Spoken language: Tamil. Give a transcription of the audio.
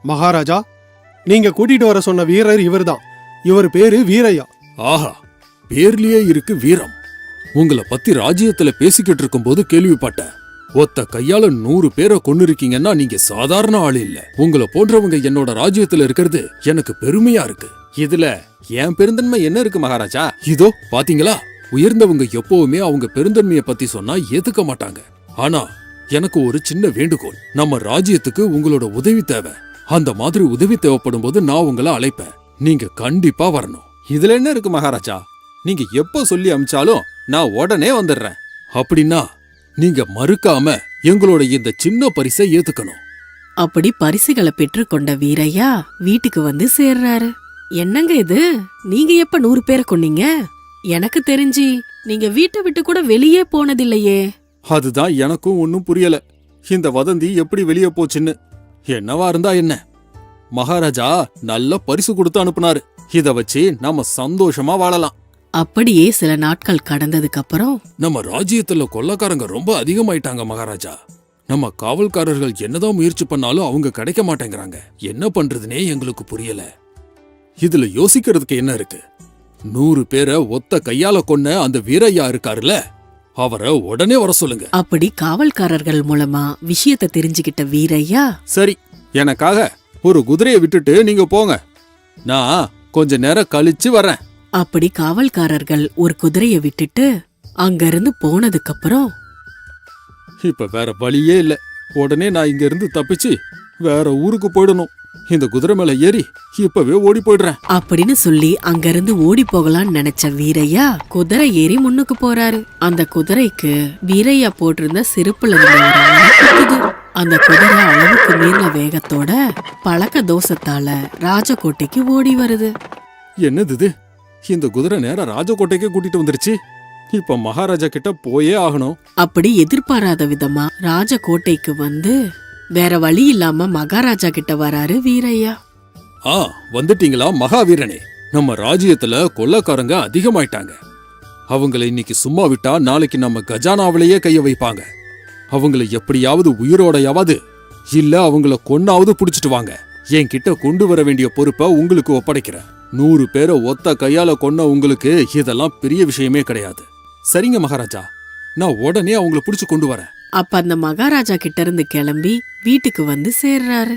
மகாராஜா, நீங்க கூட்டிட்டு வர சொன்ன வீரர் இவர்தான். இவர் பேரு வீரையா. ஆஹா, பேர்லயே இருக்கு வீரம். உங்களை பத்தி ராஜ்யத்துல பேசிக்கிட்டு இருக்கும்போது கேள்விப்பட்டேன். ஒத்த கையால 100 பேரை கொன்னு இருக்கீங்கன்னா நீங்க சாதாரண ஆள் இல்ல. உங்களை போன்றவங்க என்னோட ராஜ்யத்துல இருக்கிறது எனக்கு பெருமையா இருக்கு. இதுல என் பெருந்தன்மை என்ன இருக்கு மகாராஜா? இதோ பாத்தீங்களா, உயர்ந்தவங்க எப்பவுமே அவங்க பெருந்தன்மையை பத்தி சொன்னா ஏத்துக்க மாட்டாங்க. ஆனா எனக்கு ஒரு சின்ன வேண்டுகோள். நம்ம ராஜ்யத்துக்கு உங்களோட உதவி தேவை. அந்த மாதிரி உதவி தேவைப்படும் போது நான் உங்களை அழைப்பேன். நீங்க கண்டிப்பா வரணும். இதுல என்ன இருக்கு மகாராஜா? நீங்க எப்ப சொல்லி அமிச்சாலும் நான் உடனே வந்துடுறேன். அப்படின்னா நீங்க மறுக்காம எங்களோட இந்த சின்ன பரிசை ஏத்துக்கணும். அப்படி பரிசுகளை பெற்றுக்கொண்ட வீரையா வீட்டுக்கு வந்து சேர்றாரு. என்னங்க இது, நீங்க எப்ப 100 பேரை கொன்னீங்க? எனக்கு தெரிஞ்சு நீங்க வீட்டை விட்டு கூட வெளியே போனதில்லையே. அதுதான் எனக்கும் ஒன்னும் புரியல. இந்த வதந்தி எப்படி வெளியே போச்சுன்னு. என்னவா இருந்தா என்ன, மகாராஜா நல்ல பரிசு கொடுத்து அனுப்புனாரு. இத வச்சு நாம சந்தோஷமா வாழலாம். அப்படியே சில நாட்கள் கடந்ததுக்கு அப்புறம் நம்ம ராஜ்யத்துல கொள்ளக்காரங்க ரொம்ப அதிகமாயிட்டாங்க மகாராஜா. நம்ம காவல்காரர்கள் என்னதான் முயற்சி பண்ணாலும் அவங்க கிடைக்க மாட்டேங்கிறாங்க. என்ன பண்றதுனே எங்களுக்கு புரியல. இதுல யோசிக்கிறதுக்கு என்ன இருக்கு? 100 பேரை ஒத்த கையால கொன்ன அந்த வீரையா இருக்காருல்ல, அவரை உடனே வர சொல்லுங்க. அப்படி காவல்காரர்கள் மூலமா விஷயத்தை தெரிஞ்சுக்கிட்ட வீரையா, சரி, எனக்காக ஒரு குதிரையை விட்டுட்டு நீங்க போங்க, நான் கொஞ்ச நேரம் கழிச்சு வரேன். அப்படி காவல்காரர்கள் ஒரு குதிரைய விட்டுட்டு அங்கிருந்து போனதுக்கு அப்புறம் இப்ப வேற வழியே இல்ல. உடனே நான் இங்க இருந்து தப்பிச்சு வேற ஊருக்கு போயிடணும். இந்த குதிரை மேல ஏறி இப்பவே ஓடி போயிடுறேன் அப்படின்னு சொல்லி அங்கிருந்து ஓடி போகலான்னு நினைச்ச வீரையா குதிரை ஏறி முன்னுக்கு போறாரு. அந்த குதிரைக்கு வீரையா போட்டிருந்த செருப்புல இருந்த அந்த குதிரை அளவுக்கு மீறின வேகத்தோட பழக்க தோஷத்தால ராஜகோட்டைக்கு ஓடி வருது. என்னது இது? இந்த குதிரை நேரா ராஜகோட்டைக்கே கூட்டிட்டு வந்துருச்சு. இப்ப மகாராஜா கிட்ட போயே ஆகணும். அப்படி எதிர்பாராத விதமா ராஜகோட்டைக்கு வந்து வேற வழி இல்லாம மகாராஜா கிட்ட வராரு வீரையா. வந்துட்டீங்களா மகாவீரனே? நம்ம ராஜ்யத்துல கொள்ளக்காரங்க அதிகமாயிட்டாங்க. அவங்கள இன்னைக்கு சும்மா விட்டா நாளைக்கு நம்ம கஜானாவிலேயே கைய வைப்பாங்க. அவங்கள எப்படியாவது உயிரோடையாவது இல்ல அவங்கள கொன்னாவது புடிச்சிட்டு வாங்க. என்கிட்ட கொண்டு வர வேண்டிய பொறுப்பை உங்களுக்கு ஒப்படைக்கிறேன். 100 பேரை ஒத்த கையால கொன்ன உங்களுக்கு இதெல்லாம் பெரிய விஷயமே கிடையாது. சரிங்க மகாராஜா, நான் உடனே அவங்கள புடிச்சு கொண்டு வரேன். அப்ப அந்த மகாராஜா கிட்ட இருந்து கிளம்பி வீட்டுக்கு வந்து சேர்றாரு.